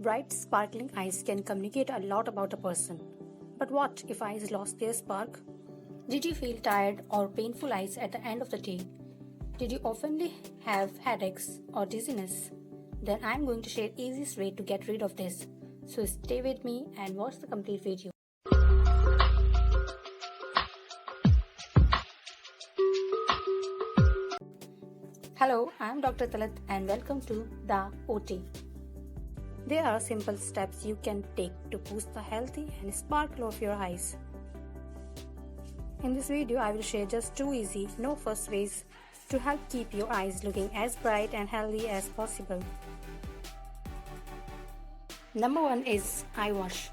Bright, sparkling eyes can communicate a lot about a person. But what if eyes lost their spark? Did you feel tired or painful eyes at the end of the day? Did you often have headaches or dizziness? Then I'm going to share easiest way to get rid of this. So stay with me and watch the complete video. Hello, I'm Dr. Talat and welcome to the OT. There are simple steps you can take to boost the healthy and sparkle of your eyes. In this video, I will share just 2 easy, no fuss ways to help keep your eyes looking as bright and healthy as possible. Number 1 is eye wash.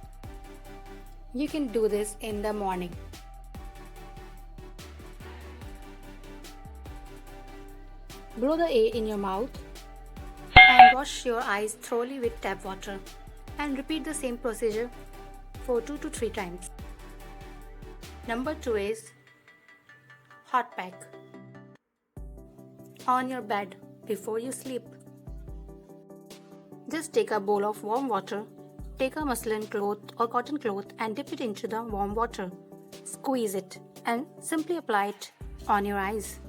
You can do this in the morning. Blow the air in your mouth and wash your eyes thoroughly with tap water and repeat the same procedure for 2 to 3 times. Number 2 is hot pack. On your bed before you sleep. Just take a bowl of warm water, take a muslin cloth or cotton cloth and dip it into the warm water. Squeeze it and simply apply it on your eyes.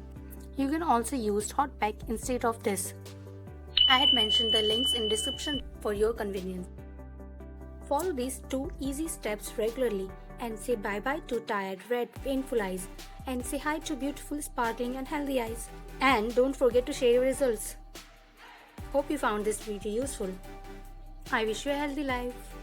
You can also use hot pack instead of this. I had mentioned the links in description for your convenience. Follow these 2 easy steps regularly and say bye-bye to tired, red, painful eyes and say hi to beautiful, sparkling and healthy eyes. And don't forget to share your results. Hope you found this video useful. I wish you a healthy life.